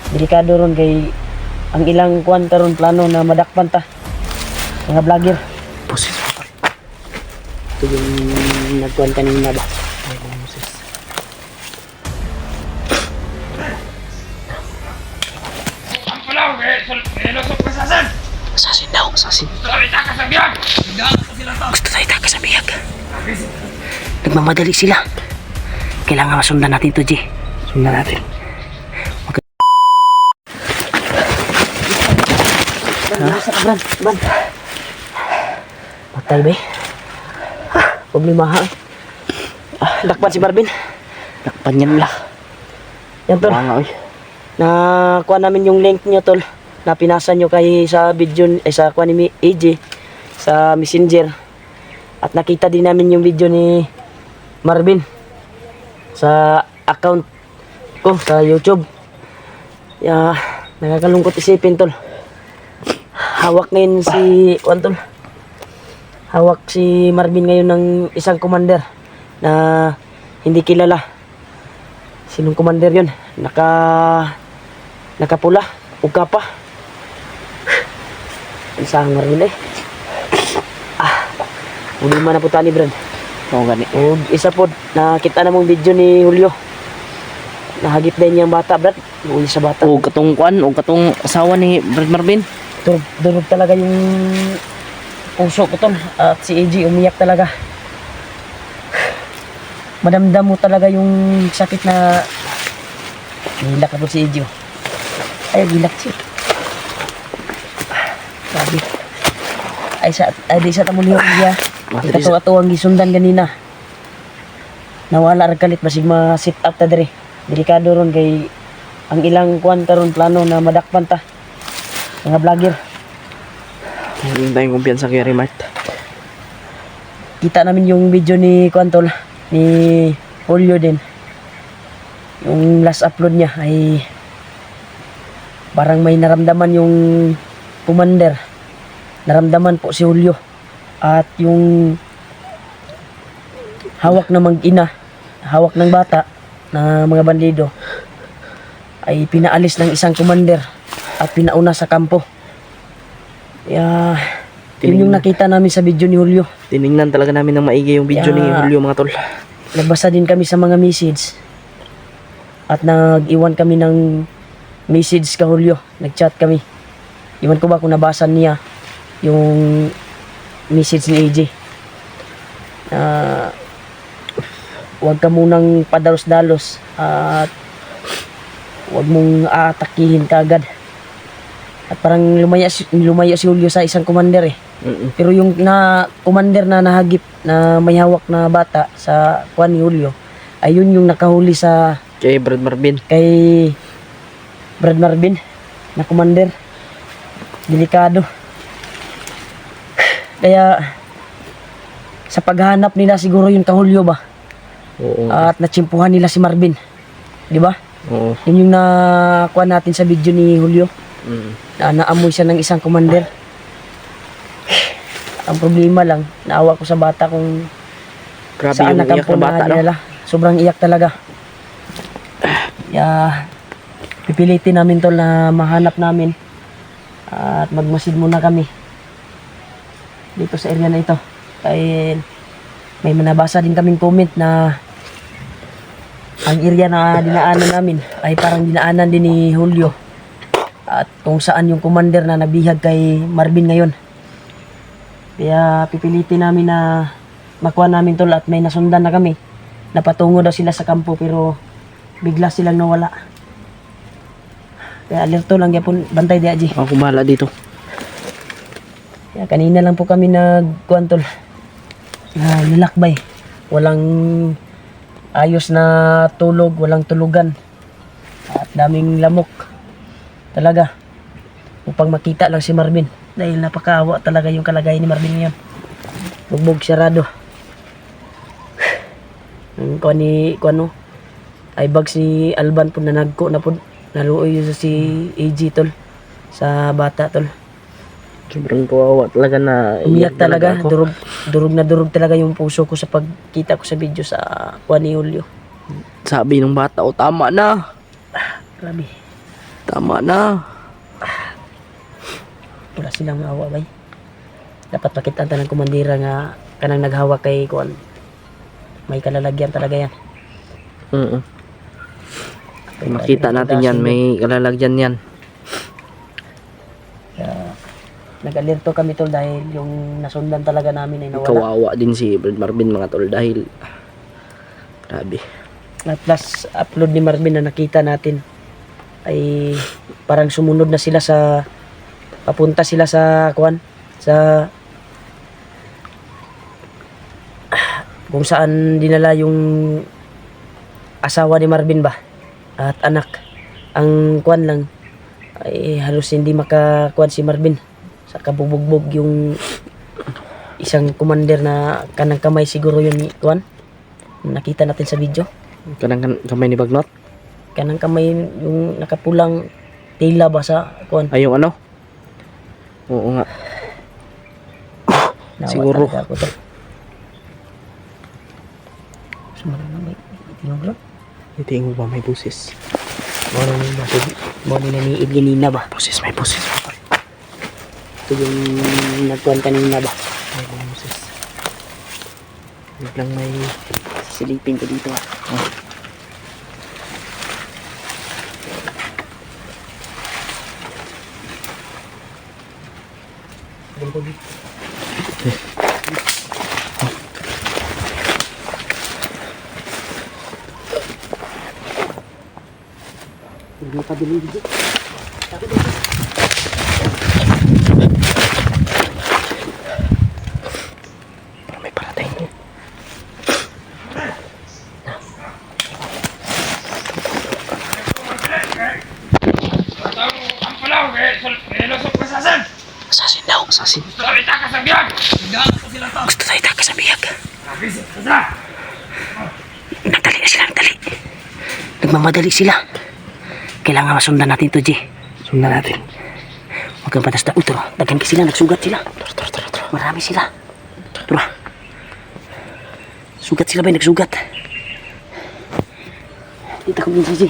Delikado ron kay ang ilang kuan karon plano na madakpan ta. Mga vlogger. Pusis mo tol. Ito yung nagkuhan kanina ba? Pusis. Asasin daw, asasin. Gusto tayo takas sa biyag. Nagmamadali sila. Kailangan masundan natin to, G. Sundan natin. Ban. Patay ba? Problemahan. Lakpan si Marvin. Lakpan yan lah. Yan tol. Mga oy. Nakuha namin yung link nyo tol. Na pinasa nyo kay sa video, sa kuha ni AJ sa Messenger. At nakita din namin yung video ni Marvin sa account ko sa YouTube. Nakakalungkot isipin tol. Hawak ngayon si tol. Hawak si Marvin ngayon ng isang commander na hindi kilala. Sinong commander yun? Nakapula, uga pa. Isang Marvin eh. Ulima na po tani Brad. Oo gani. O isa po, nakita na mong video ni Julio. Nahagip din niyang bata Brad. Uli sa bata. O katong kuan, o katong asawa ni Brad Marvin. Durog talaga yung puso ko tol. At si AJ umiyak talaga. Madamdam mo talaga yung sakit na gilak ako si AJ. Ay, gilak siya. Sabi. Di sa tamo liyo niya. Ito ang gisundan ganina. Nawala ra kalit basig ma-sit up ta dire. Delikado ron kay ang ilang kuan karon plano na madakpan ta. Mga vlogger. Hindi tayong kumpiyansa kay Remart. Kita namin yung video ni Kuantol, ni Julio din. Yung last upload niya ay parang may naramdaman yung commander. Naramdaman po si Julio. At yung hawak na mag-ina, hawak ng bata na mga bandido ay pinaalis ng isang commander at pinauna sa kampo. Yun yung nakita namin sa video ni Julio. Tiningnan talaga namin ng maigi yung video ni Julio mga tol. Nagbasa din kami sa mga message. At nag-iwan kami ng message ka Julio. Nag-chat kami. Iwan ko ba kung nabasa niya yung message ni AJ. Huwag ka munang padalos-dalos at huwag mong aatakihin kagad. At parang lumaya si Julio sa isang commander eh. Pero yung commander na nahagip na may hawak na bata sa kuan ni Julio, ayun yung nakahuli sa Kay Brad Marvin. Kay Brad Marvin na commander. Delikado. Kaya sa paghahanap nila siguro yung kahulyo ba? Oo. At natsimpuhan nila si Marvin. Di ba? Oo. Yun yung nakuha natin sa video ni Julio. Naamoy siya ng isang commander. Ang problema lang, naawa ko sa bata kung Grabe saan yung iyak nakampo na bata, no? nila. Sobrang iyak talaga. Pipilitin namin to na mahanap namin. At magmasid muna kami dito sa area na ito. Kaya may manabasa din kaming comment na ang area na dinaanan namin ay parang dinaanan din ni Julio. At kung saan yung commander na nabihag kay Marvin ngayon. Kaya pipilitin namin na makuha namin tol at may nasundan na kami. Napatungo daw sila sa kampo pero bigla silang nawala. Kaya alerto lang yapon bantay di aji. Ako bahala dito. Kaya kanina lang po kami nagkuhan tol. Nilakbay. Walang ayos na tulog, walang tulugan. At daming lamok. Talaga. Upang makita lang si Marvin. Dahil napakaawa talaga yung kalagayan ni Marvin ngayon. Bugbog sarado. Ang kuano ay bag si Alban po na nagko na po naluoy sa si AG tol sa bata tol. Sobrang kawawa talaga na Umiyak talaga, ako. durog talaga yung puso ko sa pagkita ko sa video sa kuha ni Julio. Sabi ng bata, o tama na. Grabe. Tama na. Wala silang awa bay. Dapat pakitaan ta ng komandira nga kanang naghawak kay kuan. May kalalagyan talaga yan. Makita natin yan, may kalalagyan yan. Nag-alerto kami tol dahil yung nasundan talaga namin ay nawala. Kawawa din si Brad Marvin mga tol dahil grabe. At plus upload ni Marvin na nakita natin ay parang sumunod na sila sa papunta sila sa kuan sa kung saan dinala yung asawa ni Marvin ba at anak. Ang kuan lang ay halos hindi makakuan si Marvin sa kabugbog yung isang commander na kanang kamay siguro yun ni kuan nakita natin sa video. Kanang kamay ni Bagnot? Kanang kamay yung nakapulang tela ba sa kuan. Ay yung ano? Oo nga. Nawa Siguro. talaga ako to. Sumala na may tingog lang. Itingog ba may busis? Mano ni basig. Mano ni naniid ganina ba? Busis, may busis. Ito yung nagkuhan kanina ba? May busis. Biglang may Silipin ko dito ah. Hindi pa din dito. may parating. Assassin daw, assassin. Gusto tayo takas sa biyag. Nagdali na sila, nagdali. Nagmamadali sila. Kailangan masundan natin to, G. Sundan natin. Huwag kang patas na utro. Daghan ka sila, nagsugat sila. Tara. Marami sila. Tara. Sugat sila ba, nagsugat. Dito ko minsan, G.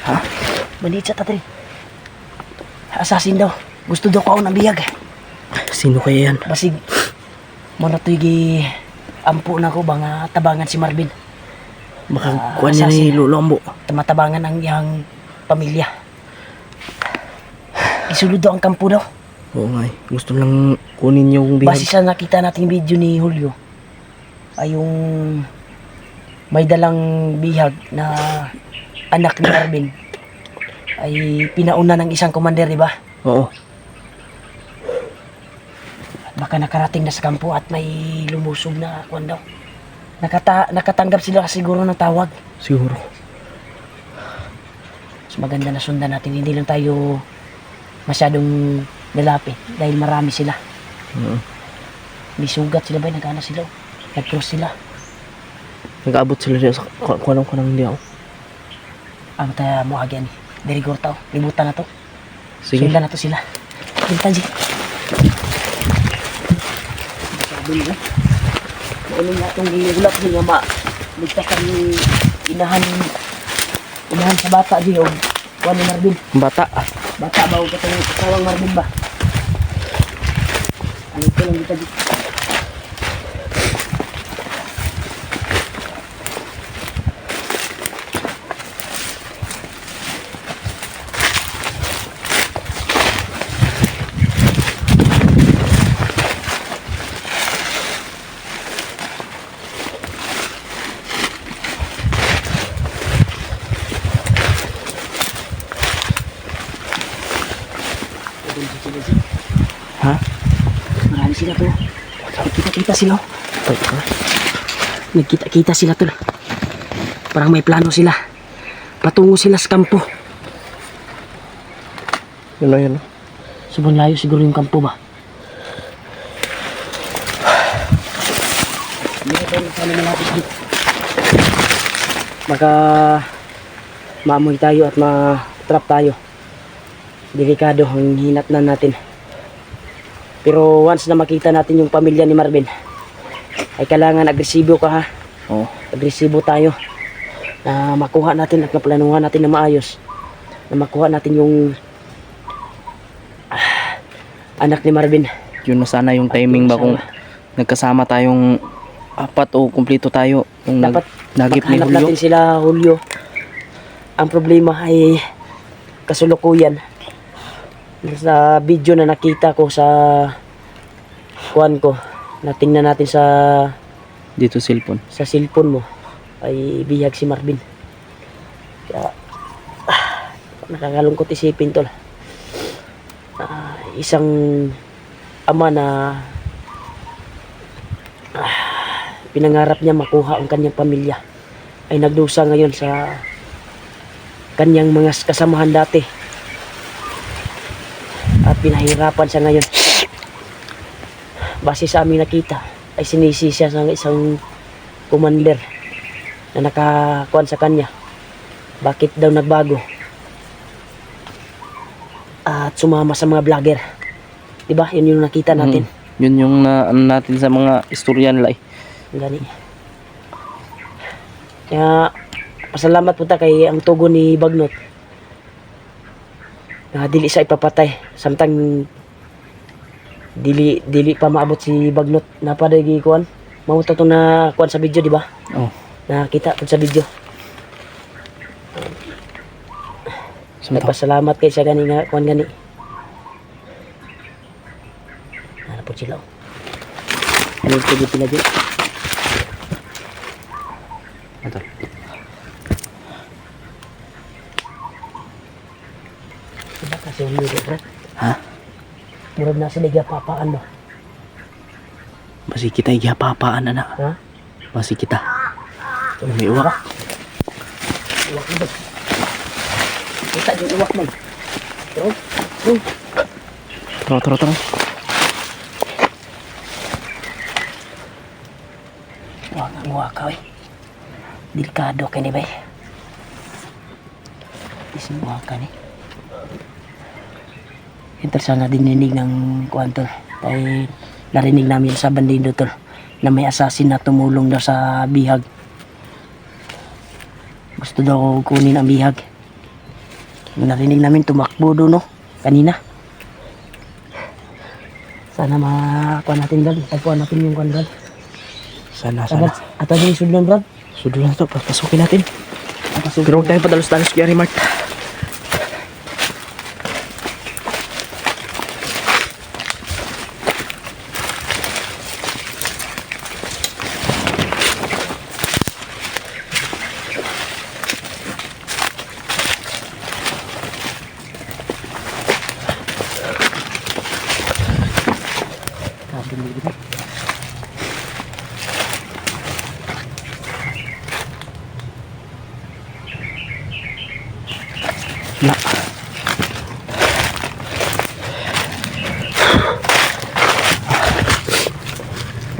Ha? Maliit siya, tatri. Assassin daw. Gusto daw ko ako ng biyag. Sino kaya yan? Basig, muna to'y ampo na ko ba nga tabangan si Marvin. Baka kuha niya ni Lolo Ambo. Matabangan ang iyang pamilya. Isulod daw ang kampo daw. Oo nga eh. Gusto lang kunin yung bihag. Base sa nakita nating video ni Julio, ay yung may dalang bihag na anak ni Marvin ay pinauna ng isang commander, di ba? Oo. Baka nakarating na sa kampo at may lumusog na kwan daw. Nakatanggap sila siguro ng tawag. Siguro. Mas maganda na sundan natin. Hindi lang tayo masyadong nalapit dahil marami sila. May sugat sila ba? Nag-ano sila? Nag-cross sila. Nag-abot sila dyan sa kuanong hindi ako. Tayo mo agyan. Very good tao. Libutan na to. Sige. Sundan na to sila. Libutan siya. Sabi nila. Maulong na itong gulap niya ma. Ligtas kami inahan sa bata di o. Kuha ni Marvin. Bata. Bata ba o katong kasawang Marvin ba? Ano ito lang dito dito. Ha? Marami sila to. Nagkita-kita sila. Nagkita-kita sila to. Parang may plano sila. Patungo sila sa kampo. Yun na. Sobrang layo siguro yung kampo ba? Baka maamoy tayo at ma-trap tayo. Delikado ang hinatnan natin. Pero once na makita natin yung pamilya ni Marvin, ay kailangan agresibo ka ha. Oo. Agresibo tayo. na makuha natin at maplanuhan natin na maayos, na makuha natin yung anak ni Marvin. Yun na sana yung timing ba kung nagkasama tayong apat o kumpleto tayo kung Dapat nagip ni maghanap Julio. natin sila, Julio. Ang problema ay kasulukuyan. Sa video na nakita ko sa kuan ko, na tingnan natin Dito cellphone. sa cellphone mo, ay bihag si Marvin. Kaya nakakalungkot isipin tol. Isang ama na pinangarap niya makuha ang kanyang pamilya ay nagdusa ngayon sa kanyang mga kasamahan dati at pinahirapan siya ngayon. Base sa aming nakita ay sinisi siya sa isang commander na nakakuan sa kanya. Bakit daw nagbago at sumama sa mga vlogger, diba? Yun yung nakita natin. Yun yung ano natin sa mga istorya nila eh. Gani. Kaya pasalamat po ta kay ang tugon ni Bagnot na dili sa ipapatay, samtang dili pa maabot si Bagnot na padagi kuan. Mao to na kuan sa video, di ba? Oh. Nakita po sa video. Sumta. Nagpasalamat kay sa gani nga kuan gani. Ano po sila? Ano po dito na dito? Ito. Diba kasi yung video, bro? Ha? Murad na sila papaan ba? Basi kita igapapaan na. Ha? Basi kita. May uwak. Uwak mo ba? Kita yung uwak mo. Pero, Tara. uwak ang uwak ka, eh. Delikado ka ni ba, eh. Isang uwak ka ni. Hintal sana dininig ng kuwanto. Dahil narinig namin sa bandido tol na may assassin na tumulong daw sa bihag. Gusto daw kunin ang bihag. Narinig namin tumakbo doon, no? Kanina. Sana makakuha natin, Brad. Tagpuan natin yung kuwan, Brad. Sana. Ato din yung sudlan, Brad. Sudo lang to. Papasukin natin. Papasukin. Pero huwag tayo padalos-dalos kay Mart. Sabi mo dito. Na.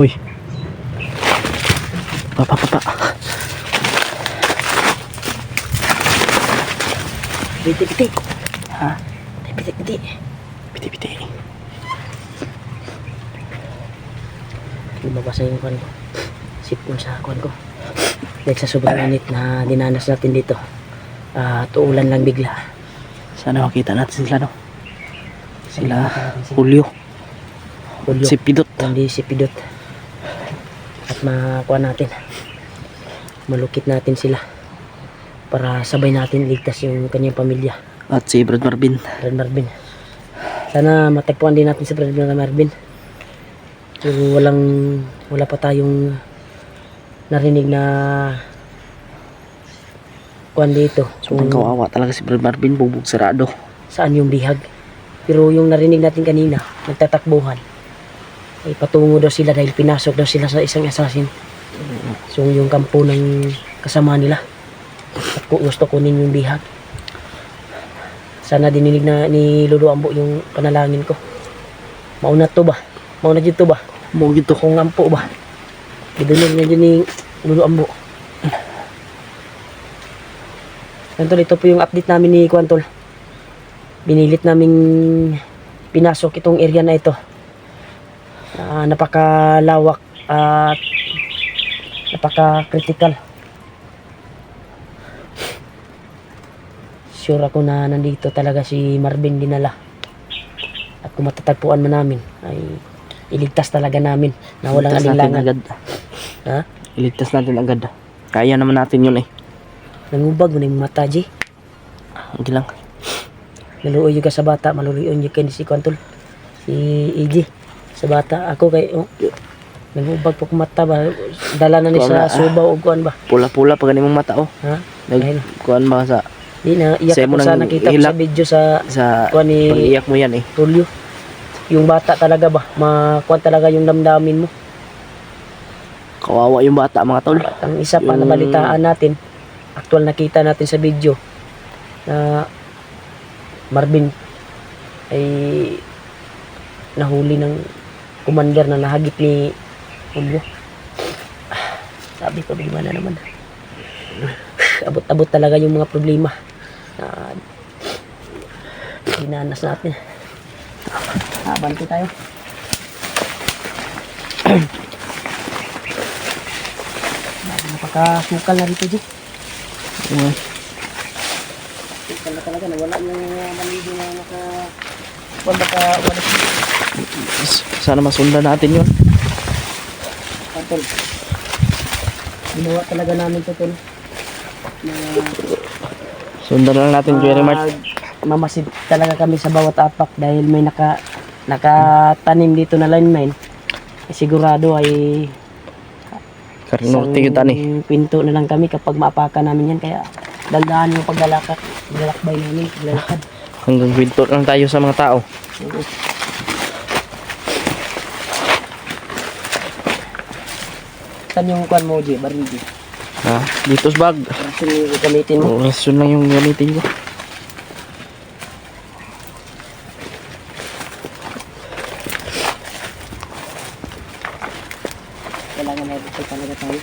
Uy. Papa. Piti-piti. Ha? Piti-piti. Piti-piti. Lumabas na yung kuwan ko. Sipon sa kuwan ko. Dahil sa sobrang init na dinanas natin dito. Tuulan lang bigla. Sana makita natin sila, no? Sila Julio. Julio. Si Pidot. Hindi si Pidot. At makuha natin. Malukit natin sila. Para sabay natin ligtas yung kanyang pamilya. At si Brad Marvin. Brad Marvin. Sana matagpuan din natin si Brad Marvin. So wala pa tayong narinig na kuwan dito. Sobrang kawawa talaga si Brad Marvin. Bubog sarado. Saan yung bihag. Pero yung narinig natin kanina, nagtatakbuhan, ay patungo daw sila dahil pinasok daw sila sa isang assassin. So yung kampo ng kasama nila. At gusto kunin yung bihag. Sana dininig na ni Lolo Ambo yung panalangin ko. Mauna to ba? Mauna dito ba? Mo gito. Kung ampo ba? Didinig na dyan ni Lolo Ambo. Tol, ito po yung update namin ni Kuantol. Binilit naming pinasok itong area na ito. Napakalawak at napaka-critical. sure ako na nandito talaga si Marvin dinala. At kung matatagpuan man namin, ay iligtas talaga namin na walang Iligtas natin alinlangan. agad. Ha? Iligtas natin agad. Kaya naman natin yun eh. Nangubag mo na yung mata, G. Hindi lang. Naluoy yung ka sa bata, maluloy yung kay si Kwantol. Si EG. Sa bata, ako kay, nangubag po kong mata ba? Dala na ni Kuwan sa na, subaw o kuan ba? Pula-pula pa ganimong mata oh. Ha? Ayun. Kuan ba sa Di na, iyak Sa'yo mo ako sa nang nakita ko hilak. sa video sa kuan ni pag-iyak mo yan eh. Tulio. Yung bata talaga ba? Makuan talaga yung damdamin mo. Kawawa yung bata mga tol. At ang isa pa Yung- na balitaan natin, actual nakita natin sa video, na Marvin ay nahuli ng commander na nahagip ni Julio. Sabi ko, problema na naman. Abot-abot talaga yung mga problema na dinanas natin. Abanti tayo. Napakasukal na dito, G. Sukal na talaga. Nawala yung malido na wala Sana masundan natin yun. Tol. Ginawa talaga namin to, Tol. Sundan lang natin Jerry Mart. Mamasid talaga kami sa bawat apak dahil may nakatanim dito na lineman. Sigurado ay Karnorte yung tani. pinto na lang kami kapag maapakan namin yan. Kaya dandahan yung paglalakbay namin, paglalakad. Hanggang pinto lang tayo sa mga tao. Saan yung kwan mo, G? Barili. Ha? Dito sa bag. Saan yung gamitin mo? Rason lang yung gamitin ko. Kailangan na dito talaga tayo.